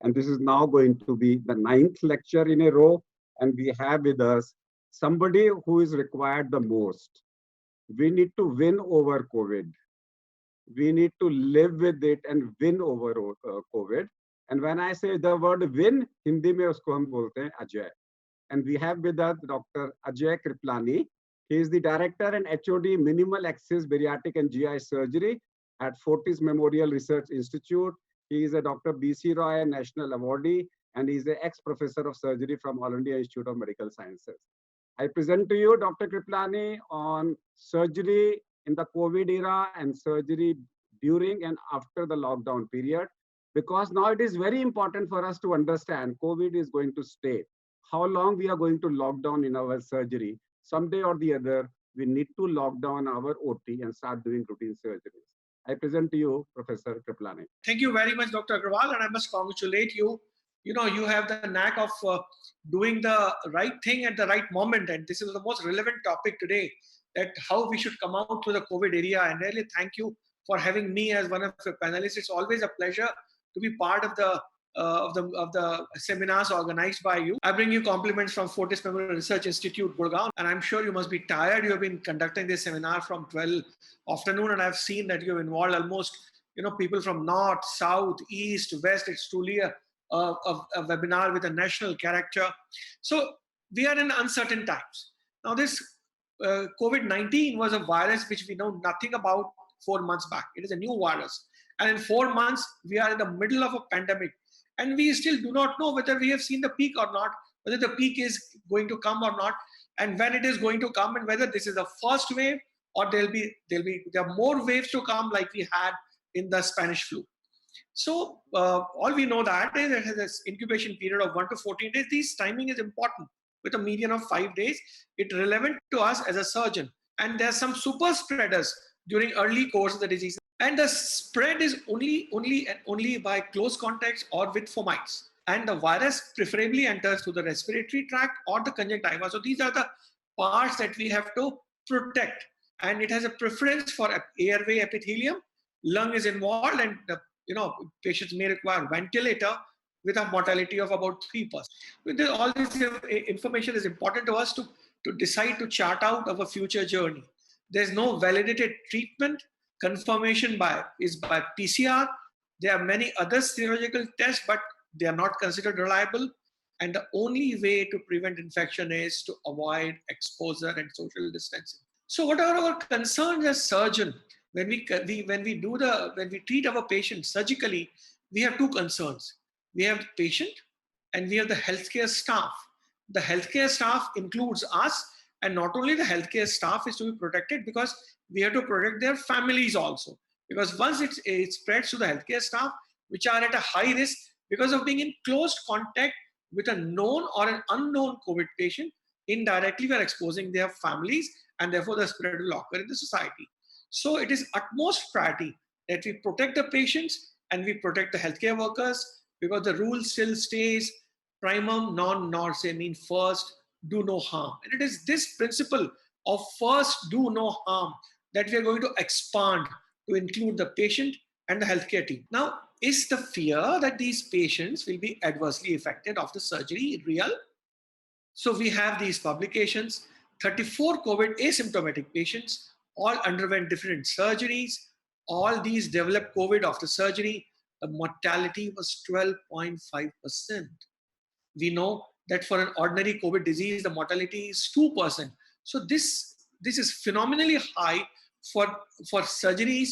And this is now going to be the 9th lecture in a row. And we have with us somebody who is required the most. We need to win over COVID. We need to live with it and win over COVID. And when I say the word win, Hindi में उसको हम बोलते हैं Ajay. And we have with us Dr. Ajay Kriplani. He is the director and HOD Minimal Access Bariatric and GI Surgery at Fortis Memorial Research Institute. He is a Dr. B.C. Roy National Awardee, and he is an ex-professor of surgery from All India Institute of Medical Sciences. I present to you Dr. Kriplani on surgery in the COVID era and surgery during and after the lockdown period, because now it is very important for us to understand COVID is going to stay. How long we are going to lock down in our surgery. Someday or the other, we need to lock down our OT and start doing routine surgeries. I present to you, Professor Kriplani. Thank you very much, Dr. Agrawal, and I must congratulate you. You know, you have the knack of doing the right thing at the right moment, and this is the most relevant topic today, that how we should come out to the COVID area. And really thank you for having me as one of your panelists. It's always a pleasure to be part of the seminars organized by you. I bring you compliments from Fortis Memorial Research Institute, Gurgaon, and I'm sure you must be tired. You have been conducting this seminar from 12 afternoon, and I've seen that you have involved almost, you know, people from north, south, east, west. It's truly a webinar with a national character. So we are in uncertain times. Now this COVID-19 was a virus which we know nothing about 4 months back. It is a new virus. And in 4 months, we are in the middle of a pandemic. And we still do not know whether we have seen the peak or not, whether the peak is going to come or not, and when it is going to come, and whether this is the first wave or there are more waves to come like we had in the Spanish flu. So all we know that is it has this incubation period of 1 to 14 days. This timing is important with a median of 5 days. It's relevant to us as a surgeon. And there are some super spreaders during early course of the disease. And the spread is only by close contacts or with fomites. And the virus preferably enters through the respiratory tract or the conjunctiva. So these are the parts that we have to protect. And it has a preference for airway epithelium. Lung is involved, and the patients may require ventilator with a mortality of about 3%. All this information is important to us to decide to chart out our future journey. There's no validated treatment. Confirmation is by PCR. There are many other serological tests, but they are not considered reliable. And the only way to prevent infection is to avoid exposure and social distancing. So what are our concerns as surgeon? When we treat our patients surgically, we have two concerns. We have the patient and we have the healthcare staff. The healthcare staff includes us, and not only the healthcare staff is to be protected, because we have to protect their families also. Because once it spreads to the healthcare staff, which are at a high risk because of being in close contact with a known or an unknown COVID patient, indirectly we are exposing their families, and therefore the spread will occur in the society. So it is utmost priority that we protect the patients and we protect the healthcare workers, because the rule still stays primum non nocere, mean first do no harm. And it is this principle of first do no harm that we are going to expand to include the patient and the healthcare team. Now, is the fear that these patients will be adversely affected after surgery real? So we have these publications. 34 COVID asymptomatic patients all underwent different surgeries. All these developed COVID after surgery. The mortality was 12.5%. We know that for an ordinary COVID disease, the mortality is 2%. So this is phenomenally high for surgeries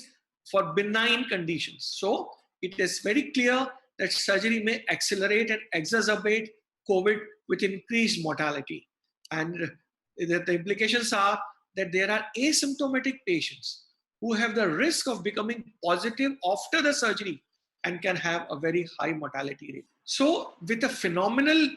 for benign conditions. So it is very clear that surgery may accelerate and exacerbate COVID with increased mortality. And the implications are that there are asymptomatic patients who have the risk of becoming positive after the surgery and can have a very high mortality rate. So with a phenomenal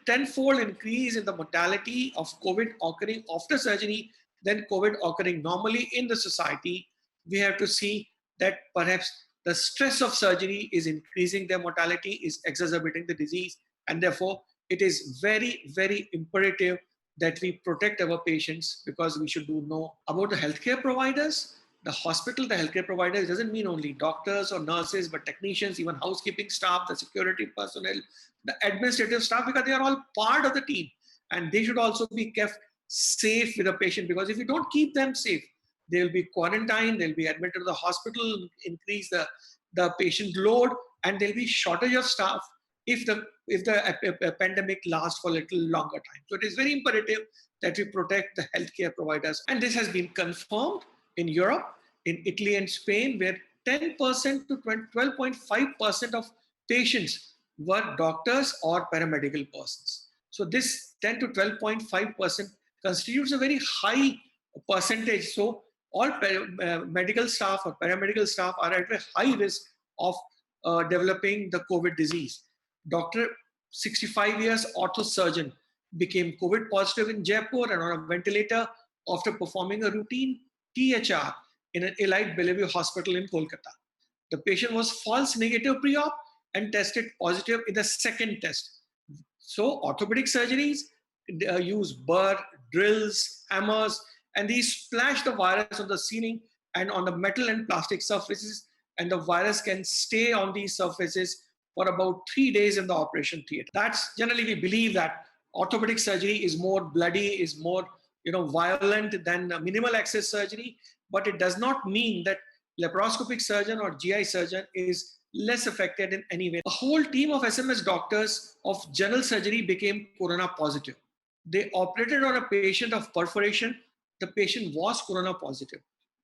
tenfold increase in the mortality of COVID occurring after surgery than COVID occurring normally in the society, we have to see that perhaps the stress of surgery is increasing their mortality, is exacerbating the disease, and therefore it is very, very imperative that we protect our patients, because we should know about the healthcare providers. The hospital, the healthcare providers doesn't mean only doctors or nurses, but technicians, even housekeeping staff, the security personnel, the administrative staff, because they are all part of the team. And they should also be kept safe with the patient, because if you don't keep them safe, they'll be quarantined, they'll be admitted to the hospital, increase the patient load, and there'll be shortage of staff if the pandemic lasts for a little longer time. So it is very imperative that we protect the healthcare providers. And this has been confirmed in Europe, in Italy and Spain, where 10% to 12.5% of patients were doctors or paramedical persons. So this 10 to 12.5% constitutes a very high percentage. So all medical staff or paramedical staff are at a high risk of developing the COVID disease. Dr. 65 years orthosurgeon became COVID positive in Jaipur and on a ventilator after performing a routine THR in an Elite Bellevue hospital in Kolkata. The patient was false negative pre-op and tested positive in the second test. So orthopedic surgeries use burr, drills, hammers, and these splash the virus on the ceiling and on the metal and plastic surfaces, and the virus can stay on these surfaces for about 3 days in the operation theater. That's generally, we believe that orthopedic surgery is more bloody, is more violent than minimal access surgery, but it does not mean that laparoscopic surgeon or GI surgeon is less affected in any way. A whole team of SMS doctors of general surgery became corona positive. They operated on a patient of perforation. The patient was corona positive.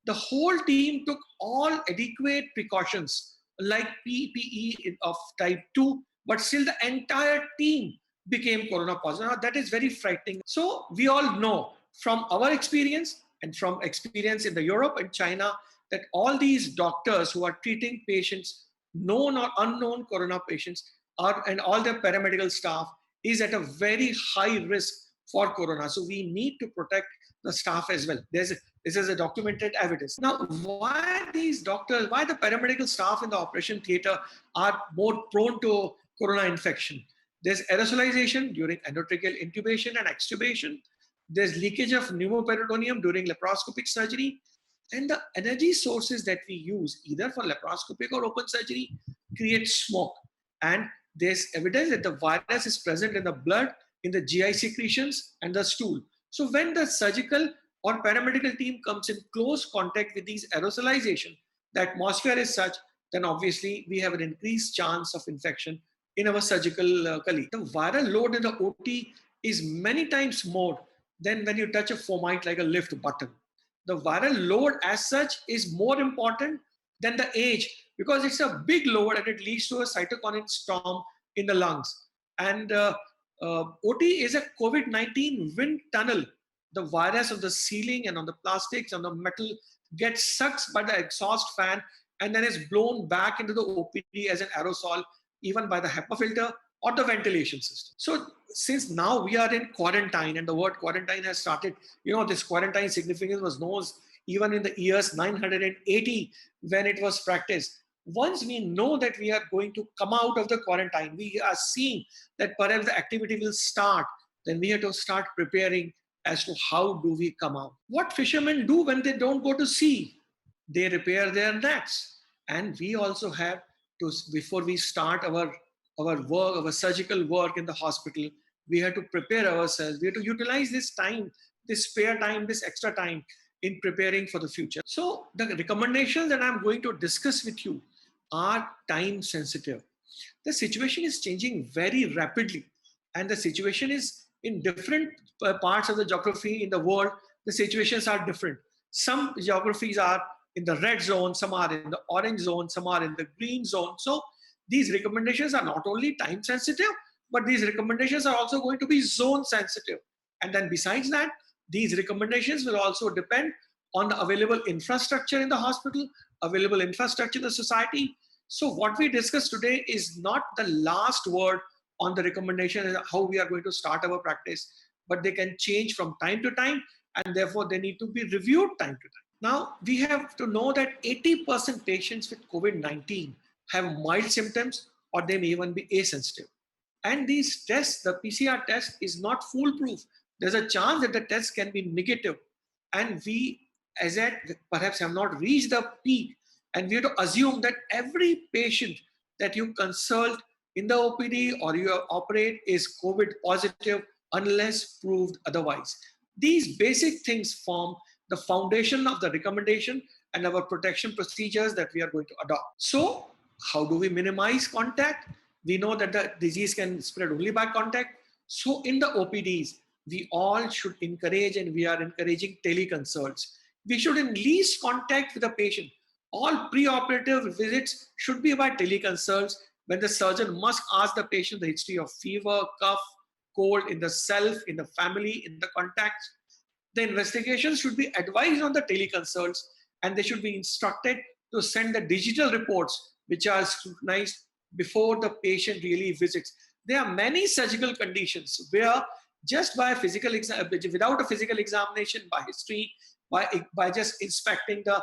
The whole team took all adequate precautions like PPE of type 2, but still the entire team became corona positive. Now, that is very frightening. So we all know from our experience and from experience in the Europe and China that all these doctors who are treating patients, known or unknown corona patients, and all their paramedical staff is at a very high risk for corona. So we need to protect the staff as well. This is a documented evidence. Now, why these doctors, why the paramedical staff in the operation theater are more prone to corona infection? There's aerosolization during endotracheal intubation and extubation. There's leakage of pneumoperitoneum during laparoscopic surgery. And the energy sources that we use, either for laparoscopic or open surgery, create smoke. And there's evidence that the virus is present in the blood, in the GI secretions, and the stool. So when the surgical or paramedical team comes in close contact with these aerosolization, the atmosphere is such, then obviously we have an increased chance of infection in our surgical colleague. The viral load in the OT is many times more than when you touch a fomite like a lift button. The viral load as such is more important than the age, because it's a big load and it leads to a cytokinin storm in the lungs. And OT is a COVID-19 wind tunnel. The virus on the ceiling and on the plastics, on the metal gets sucked by the exhaust fan and then is blown back into the OPD as an aerosol, even by the HEPA filter or the ventilation system. So since now we are in quarantine, and the word quarantine has started, this quarantine significance was known even in the years 980 when it was practiced. Once we know that we are going to come out of the quarantine, we are seeing that perhaps the activity will start, then we have to start preparing as to how do we come out. What fishermen do when they don't go to sea? They repair their nets. And we also have to, before we start our work, our surgical work in the hospital, we have to prepare ourselves. We have to utilize this time, this spare time, this extra time in preparing for the future. So the recommendations that I'm going to discuss with you are time sensitive. The situation is changing very rapidly, and the situation is in different parts of the geography in the world. The situations are different. Some geographies are in the red zone, some are in the orange zone, some are in the green zone. So these recommendations are not only time sensitive, but these recommendations are also going to be zone sensitive. And then besides that, these recommendations will also depend on the available infrastructure in the hospital, available infrastructure in the society. So what we discussed today is not the last word on the recommendation and how we are going to start our practice, but they can change from time to time, and therefore they need to be reviewed time to time. Now, we have to know that 80% patients with COVID-19 have mild symptoms, or they may even be asensitive. And these tests, the PCR test is not foolproof. There's a chance that the test can be negative. And we as yet perhaps have not reached the peak, and we have to assume that every patient that you consult in the OPD or you operate is COVID positive unless proved otherwise. These basic things form the foundation of the recommendation and our protection procedures that we are going to adopt. So, how do we minimize contact? We know that the disease can spread only by contact. So, in the OPDs, we all should encourage, and we are encouraging teleconsults. We should in least contact with the patient. All preoperative visits should be by teleconsults, when the surgeon must ask the patient the history of fever, cough, cold in the self, in the family, in the contacts. The investigations should be advised on the teleconsults, and they should be instructed to send the digital reports which are scrutinized before the patient really visits. There are many surgical conditions where just by physical without a physical examination, by history, by just inspecting the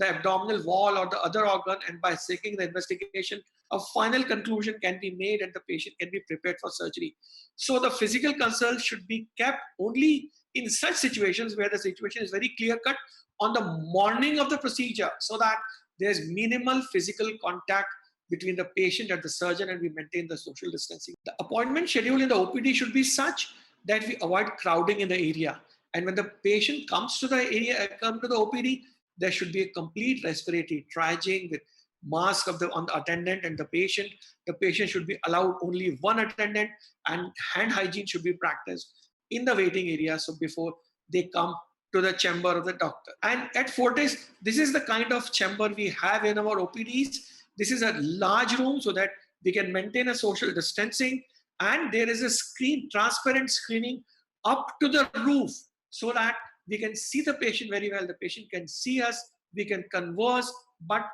abdominal wall or the other organ, and by seeking the investigation, a final conclusion can be made and the patient can be prepared for surgery. So the physical consult should be kept only in such situations where the situation is very clear cut on the morning of the procedure, so that there's minimal physical contact between the patient and the surgeon, and we maintain the social distancing. The appointment schedule in the OPD should be such that we avoid crowding in the area. And when the patient comes to the area, come to the OPD, there should be a complete respiratory triaging with mask on the attendant and the patient. The patient should be allowed only one attendant, and hand hygiene should be practiced in the waiting area, so before they come to the chamber of the doctor. And at Fortis, this is the kind of chamber we have in our OPDs. This is a large room so that we can maintain a social distancing, and there is a screen, transparent screening up to the roof, so that we can see the patient very well. The patient can see us, we can converse, but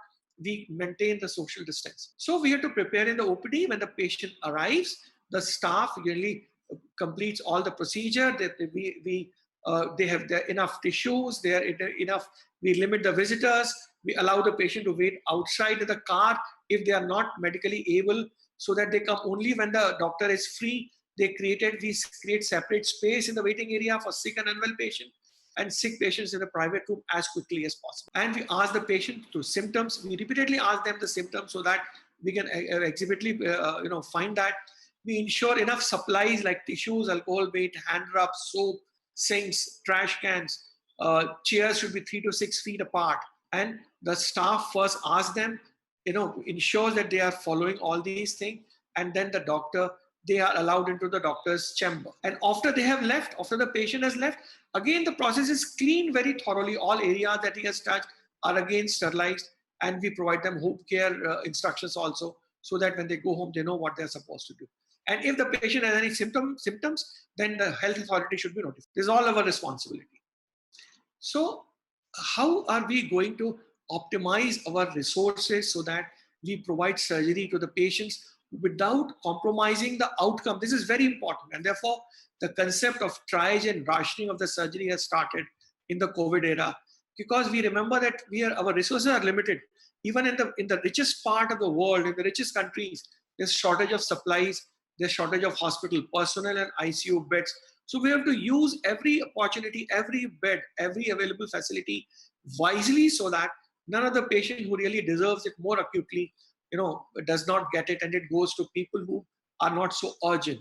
we maintain the social distance. So we have to prepare in the OPD. When the patient arrives, the staff usually completes all the procedure. They have enough tissues, they are enough. We limit the visitors. We allow the patient to wait outside the car if they are not medically able, so that they come only when the doctor is free. We create separate space in the waiting area for sick and unwell patient, and sick patients in the private room as quickly as possible. And we ask the patient to symptoms. We repeatedly ask them the symptoms so that we can exhibitly find that. We ensure enough supplies like tissues, alcohol bait, hand rubs, soap, sinks, trash cans. Chairs should be 3 to 6 feet apart. And the staff first asks them, ensures that they are following all these things. And then they are allowed into the doctor's chamber. And after they have left, after the patient has left, again, the process is cleaned very thoroughly. All areas that he has touched are again sterilized, and we provide them home care instructions also, so that when they go home, they know what they're supposed to do. And if the patient has any symptoms, then the health authority should be notified. This is all our responsibility. So how are we going to optimize our resources so that we provide surgery to the patients without compromising the outcome? This is very important. And therefore, the concept of triage and rationing of the surgery has started in the COVID era, because we remember that our resources are limited. Even in the richest part of the world, in the richest countries, there's shortage of supplies, there's shortage of hospital personnel and ICU beds. So we have to use every opportunity, every bed, every available facility wisely, so that none of the patient who really deserves it more acutely, does not get it, and it goes to people who are not so urgent.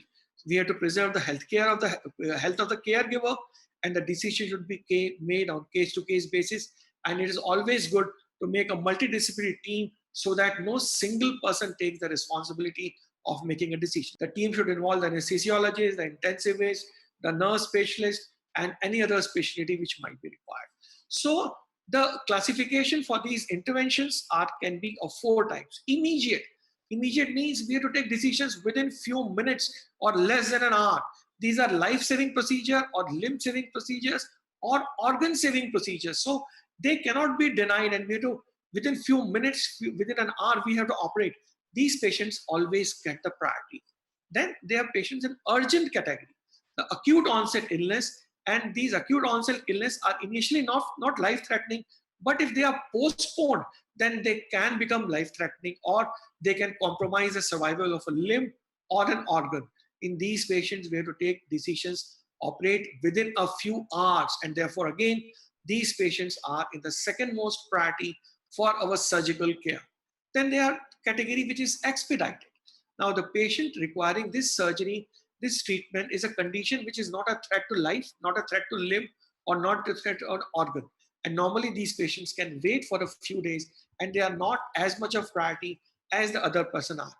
We have to preserve the health of the caregiver, and the decision should be made on case-to-case basis. And it is always good to make a multidisciplinary team, so that no single person takes the responsibility of making a decision. The team should involve the anesthesiologist, the intensivist, the nurse specialist, and any other specialty which might be required. So the classification for these interventions can be of 4 types. Immediate means we have to take decisions within few minutes or less than an hour. These are life-saving procedure or limb-saving procedures or organ-saving procedures. So they cannot be denied, and we have to, within few minutes, within an hour, we have to operate. These patients always get the priority. Then there are patients in urgent category, the acute onset illness, and these acute onset illness are initially not life-threatening, but if they are postponed, then they can become life-threatening, or they can compromise the survival of a limb or an organ. In these patients, we have to take decisions, operate within a few hours, and therefore again, these patients are in the second most priority for our surgical care. Then there are category which is expedited. Now the patient requiring this surgery, this treatment is a condition which is not a threat to life, not a threat to limb, or not a threat to an organ. And normally these patients can wait for a few days and they are not as much of priority as the other person are.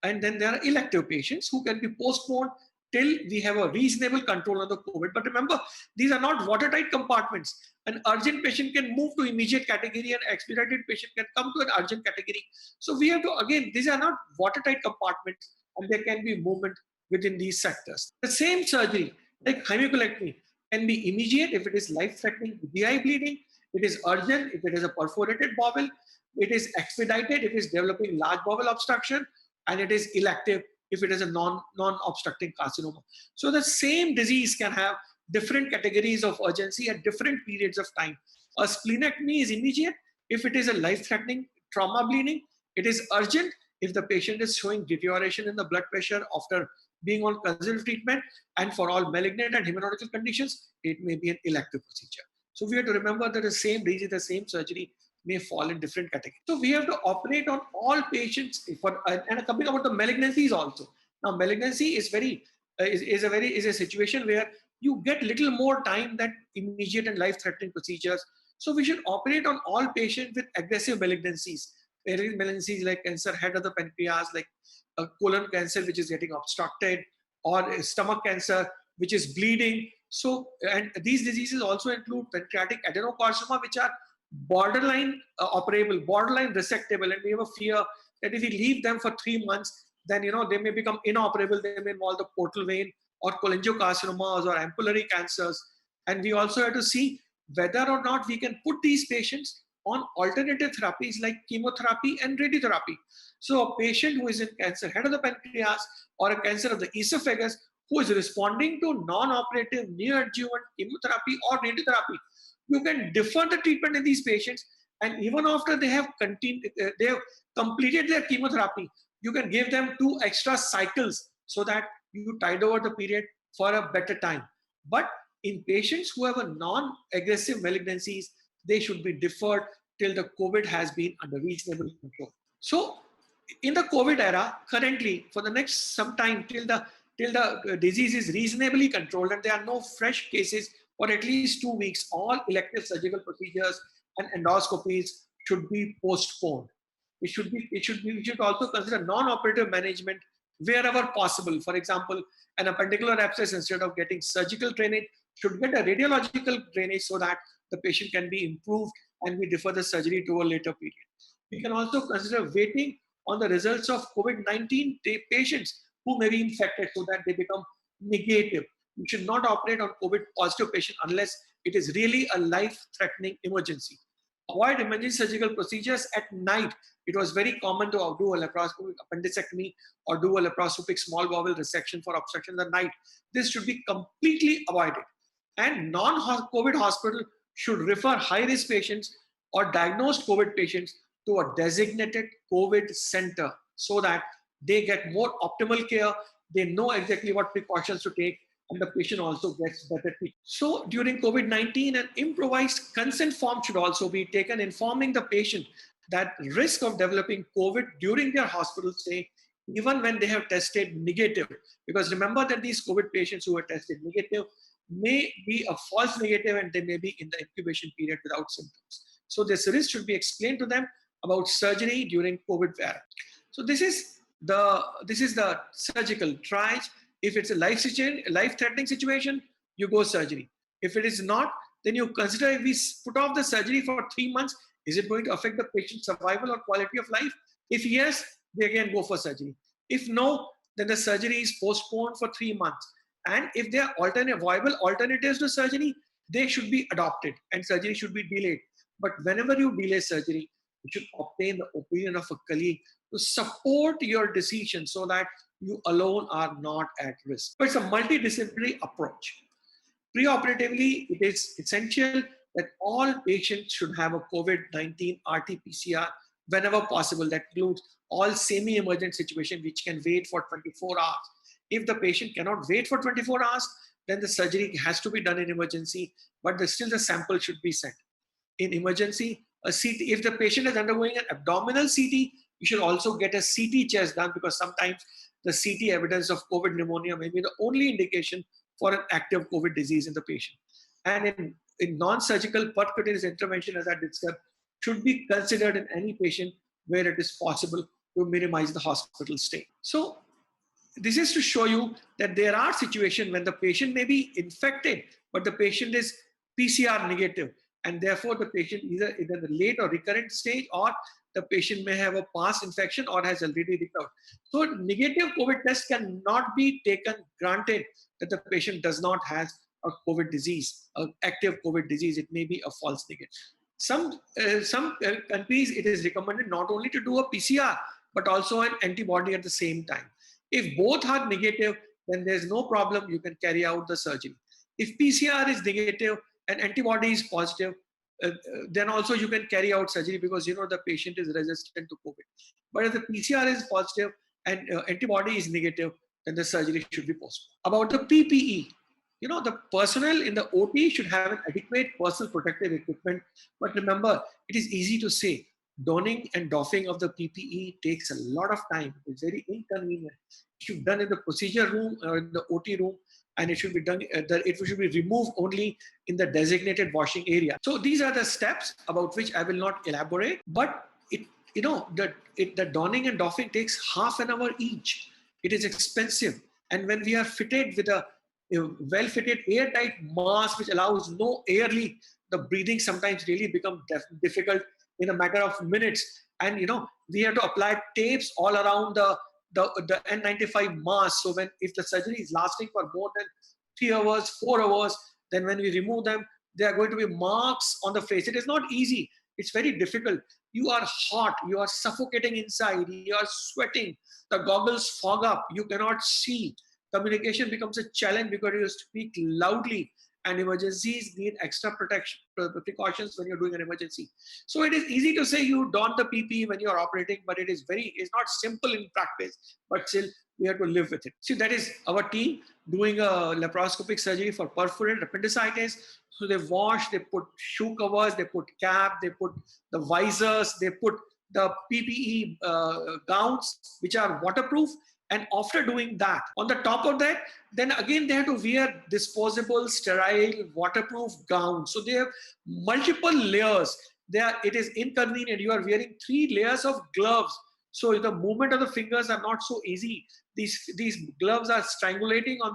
And then there are elective patients who can be postponed till we have a reasonable control on the COVID. But remember, these are not watertight compartments. An urgent patient can move to immediate category and expedited patient can come to an urgent category. So we have to, again, these are not watertight compartments and there can be movement within these sectors. The same surgery, like hemicolectomy, can be immediate if it is life-threatening GI bleeding. It is urgent if it is a perforated bowel. It is expedited if it is developing large bowel obstruction, and it is elective if it is a non-obstructing carcinoma. So the same disease can have different categories of urgency at different periods of time. A splenectomy is immediate if it is a life-threatening trauma bleeding. It is urgent if the patient is showing deterioration in the blood pressure after being on conservative treatment, and for all malignant and hematological conditions, it may be an elective procedure. So we have to remember that the same disease, the same surgery may fall in different categories. So we have to operate on all patients and coming about the malignancies also. Now malignancy is a situation where you get little more time than immediate and life-threatening procedures. So we should operate on all patients with aggressive malignancies. Malignancies like cancer head of the pancreas, like colon cancer which is getting obstructed, or stomach cancer which is bleeding. So, and these diseases also include pancreatic adenocarcinoma, which are borderline operable, borderline resectable, and we have a fear that if we leave them for 3 months, then they may become inoperable. They may involve the portal vein or cholangiocarcinomas or ampullary cancers. And we also have to see whether or not we can put these patients on alternative therapies like chemotherapy and radiotherapy. So a patient who is in cancer head of the pancreas or a cancer of the esophagus who is responding to non-operative neoadjuvant chemotherapy or radiotherapy, you can defer the treatment in these patients, and even after they have completed their chemotherapy, you can give them 2 extra cycles so that you tide over the period for a better time. But in patients who have a non-aggressive malignancies, they should be deferred till the COVID has been under reasonable control. So in the COVID era, currently for the next some time till the disease is reasonably controlled and there are no fresh cases for at least 2 weeks, all elective surgical procedures and endoscopies should be postponed. We should also consider non-operative management wherever possible. For example, an appendicular abscess, instead of getting surgical drainage, should get a radiological drainage so that the patient can be improved and we defer the surgery to a later period. We can also consider waiting on the results of COVID-19 patients who may be infected so that they become negative. You should not operate on COVID positive patient unless it is really a life-threatening emergency. Avoid emergency surgical procedures at night. It was very common to do a laparoscopic appendicectomy or do a laparoscopic small bowel resection for obstruction in the night. This should be completely avoided. And non-COVID hospital should refer high-risk patients or diagnosed COVID patients to a designated COVID center so that they get more optimal care. They know exactly what precautions to take, and the patient also gets better treatment. So during COVID-19, an improvised consent form should also be taken informing the patient that risk of developing COVID during their hospital stay, even when they have tested negative. Because remember that these COVID patients who are tested negative may be a false negative and they may be in the incubation period without symptoms. So this risk should be explained to them about surgery during COVID era. So this is the surgical triage. If it's a life-threatening situation, you go surgery. If it is not, then you consider if we put off the surgery for 3 months, is it going to affect the patient's survival or quality of life? If yes, they again go for surgery. If no, then the surgery is postponed for 3 months. And if there are viable alternatives to surgery, they should be adopted and surgery should be delayed. But whenever you delay surgery, you should obtain the opinion of a colleague to support your decision so that you alone are not at risk. But it's a multidisciplinary approach. Preoperatively, it is essential that all patients should have a COVID-19 RT-PCR whenever possible. That includes all semi-emergent situations which can wait for 24 hours. If the patient cannot wait for 24 hours, then the surgery has to be done in emergency, but still the sample should be sent. In emergency, a CT, if the patient is undergoing an abdominal CT, you should also get a CT chest done, because sometimes the CT evidence of COVID pneumonia may be the only indication for an active COVID disease in the patient. And in non-surgical percutaneous intervention, as I discussed, should be considered in any patient where it is possible to minimize the hospital stay. So this is to show you that there are situations when the patient may be infected, but the patient is PCR negative, and therefore the patient either in the late or recurrent stage, or the patient may have a past infection or has already recovered. So negative COVID test cannot be taken granted that the patient does not have a COVID disease, an active COVID disease. It may be a false negative. Some countries, it is recommended not only to do a PCR, but also an antibody at the same time. If both are negative, then there's no problem. You can carry out the surgery. If PCR is negative and antibody is positive, then also you can carry out surgery, because you know the patient is resistant to COVID. But if the PCR is positive and antibody is negative, then the surgery should be postponed. About the PPE, you know, the personnel in the OT should have an adequate personal protective equipment. But remember, it is easy to say. Donning and doffing of the PPE takes a lot of time. It's very inconvenient. It should be done in the procedure room or in the OT room, and it should be done. It should be removed only in the designated washing area. So these are the steps about which I will not elaborate. But the donning and doffing takes half an hour each. It is expensive, and when we are fitted with a well-fitted airtight mask which allows no air leak, the breathing sometimes really becomes difficult in a matter of minutes. And we have to apply tapes all around the N95 mask. So if the surgery is lasting for more than 3 hours, 4 hours, then when we remove them, there are going to be marks on the face. It is not easy. It's very difficult. You are hot. You are suffocating inside. You are sweating. The goggles fog up. You cannot see. Communication becomes a challenge because you speak loudly, and emergencies need extra precautions when you're doing an emergency. So it is easy to say you don the PPE when you're operating, but it's not simple in practice, but still we have to live with it. See, that is our team doing a laparoscopic surgery for perforated appendicitis. So they wash, they put shoe covers, they put cap, they put the visors, they put the PPE gowns, which are waterproof. And after doing that, on the top of that, then again they have to wear disposable, sterile, waterproof gowns. So they have multiple layers. It is inconvenient. You are wearing 3 layers of gloves. So the movement of the fingers are not so easy. These gloves are strangulating on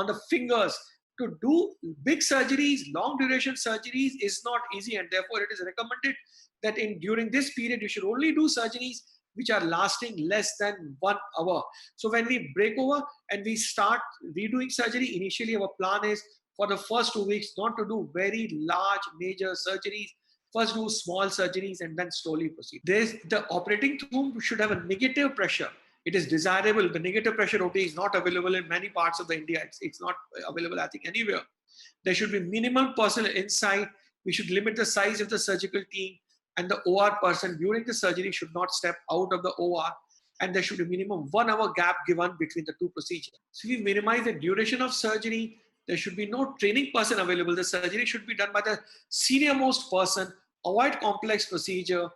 the fingers. To do big surgeries, long duration surgeries is not easy, and therefore it is recommended that during this period you should only do surgeries which are lasting less than 1 hour. So when we break over and we start redoing surgery, initially our plan is for the first 2 weeks not to do very large major surgeries. First do small surgeries and then slowly proceed. The operating room should have a negative pressure. It is desirable. The negative pressure OT is not available in many parts of the India. It's not available, I think, anywhere. There should be minimum personnel inside. We should limit the size of the surgical team, and the OR person during the surgery should not step out of the OR, and there should be minimum 1 hour gap given between the 2 procedures. So we minimize the duration of surgery. There should be no training person available. The surgery should be done by the senior most person. Avoid complex procedure.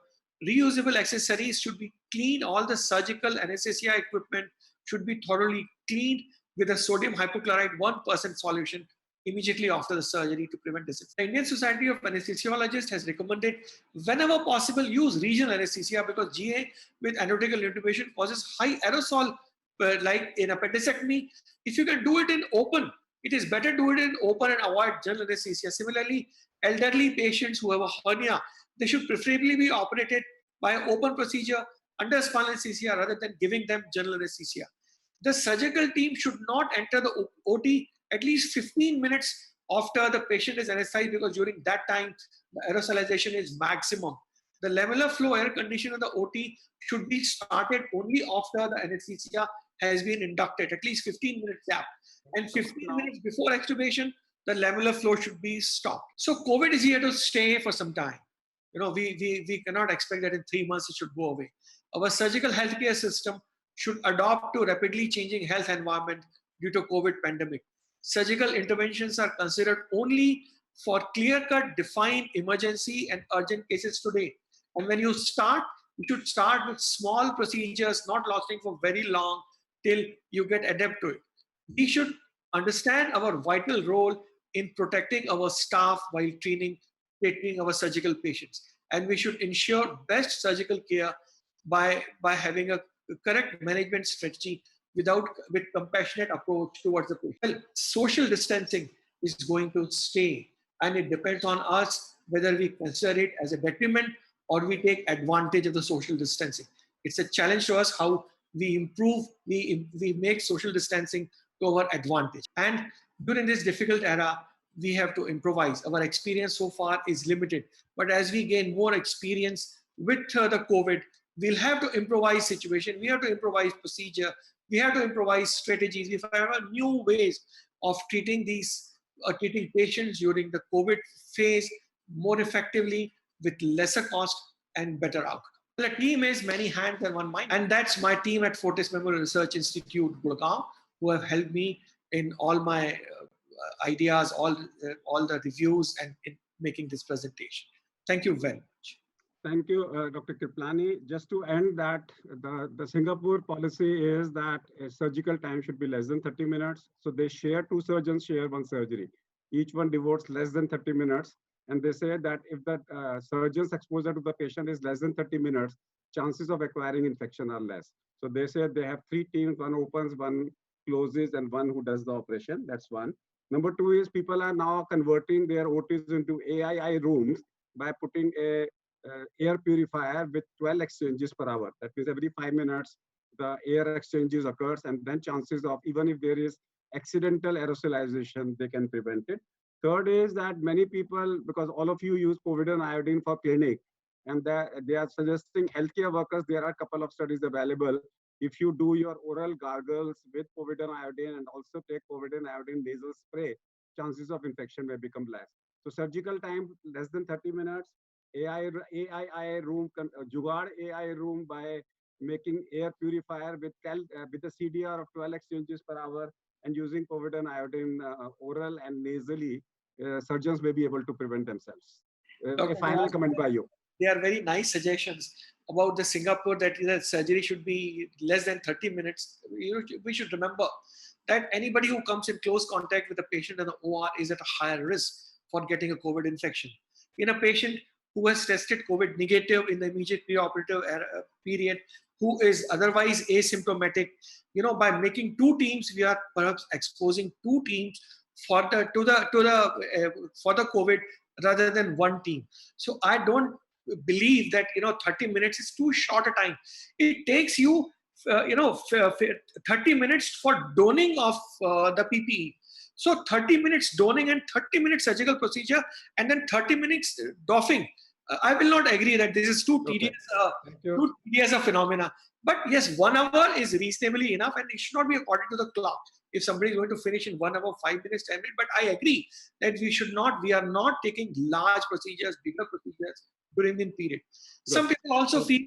Reusable accessories should be clean. All the surgical anesthesia equipment should be thoroughly cleaned with a sodium hypochlorite 1% solution immediately after the surgery to prevent disease. The Indian Society of Anesthesiologists has recommended whenever possible use regional anesthesia, because GA with anorectal intubation causes high aerosol, like in appendectomy. If you can do it in open, it is better to do it in open and avoid general anesthesia. Similarly, elderly patients who have a hernia, they should preferably be operated by an open procedure under spinal anesthesia rather than giving them general anesthesia. The surgical team should not enter the OT at least 15 minutes after the patient is anesthetized, because during that time, the aerosolization is maximum. The lamellar flow air conditioner of the OT should be started only after the anesthesia has been inducted, at least 15 minutes gap. And 15 minutes before extubation, the lamellar flow should be stopped. So COVID is here to stay for some time. We cannot expect that in 3 months it should go away. Our surgical healthcare system should adapt to rapidly changing health environment due to COVID pandemic. Surgical interventions are considered only for clear-cut, defined emergency and urgent cases today. And when you start, you should start with small procedures, not lasting for very long till you get adept to it. We should understand our vital role in protecting our staff while treating our surgical patients. And we should ensure best surgical care by having a correct management strategy with compassionate approach towards the patient. Well, social distancing is going to stay, and it depends on us whether we consider it as a detriment or we take advantage of the social distancing. It's a challenge to us how we improve, we make social distancing to our advantage. And during this difficult era, we have to improvise. Our experience so far is limited, but as we gain more experience with the COVID, we'll have to improvise situation. We have to improvise procedure. We have to improvise strategies. We have new ways of treating patients during the COVID phase more effectively with lesser cost and better outcome. The team is many hands and one mind, and that's my team at Fortis Memorial Research Institute, Gurgaon, who have helped me in all my ideas, all the reviews, and in making this presentation. Thank you very much. Thank you, Dr. Kriplani. Just to end that, the Singapore policy is that a surgical time should be less than 30 minutes. So they share, two surgeons share one surgery. Each one devotes less than 30 minutes. And they say that if the surgeon's exposure to the patient is less than 30 minutes, chances of acquiring infection are less. So they say they have 3 teams, one opens, one closes, and one who does the operation. That's one. Number 2 is people are now converting their OTs into AII rooms by putting a air purifier with 12 exchanges per hour. That means every 5 minutes, the air exchanges occurs, and then chances of, even if there is accidental aerosolization, they can prevent it. Third is that many people, because all of you use povidone iodine for clinic, and they are suggesting healthcare workers, there are a couple of studies available. If you do your oral gargles with povidone iodine and also take povidone iodine nasal spray, chances of infection may become less. So surgical time less than 30 minutes, AII room, Jugaad AI room by making air purifier with a CDR of 12 exchanges per hour and using povidone iodine oral and nasally, surgeons may be able to prevent themselves. A final comment by you. They are very nice suggestions about the Singapore that surgery should be less than 30 minutes. We should remember that anybody who comes in close contact with a patient in the OR is at a higher risk for getting a COVID infection. In a patient who has tested COVID negative in the immediate preoperative period, who is otherwise asymptomatic, by making 2 teams, we are perhaps exposing 2 teams for the COVID rather than 1 team. So I don't believe that 30 minutes is too short a time. It takes you 30 minutes for donning of the PPE. So 30 minutes donning and 30 minutes surgical procedure and then 30 minutes doffing. I will not agree that this is too tedious a phenomena. But yes, 1 hour is reasonably enough, and it should not be according to the clock. If somebody is going to finish in 1 hour, 5 minutes, 10 minutes, but I agree that we are not taking large procedures, bigger procedures during the period. Some people also feel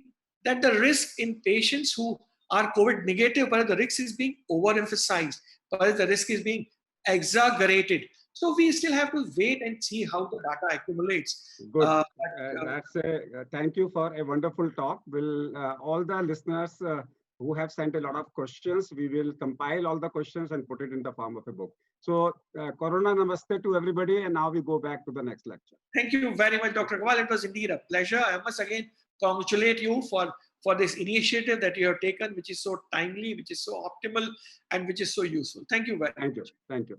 that the risk in patients who are COVID negative, but the risk is being overemphasized, but the risk is being exaggerated. So we still have to wait and see how the data accumulates. Good. Thank you for a wonderful talk. Will all the listeners who have sent a lot of questions, we will compile all the questions and put it in the form of a book. So Corona Namaste to everybody, and now we go back to the next lecture. Thank you very much, Dr. Agarwal. It was indeed a pleasure. I must again congratulate you for this initiative that you have taken, which is so timely, which is so optimal, and which is so useful. Thank you very much. Thank you.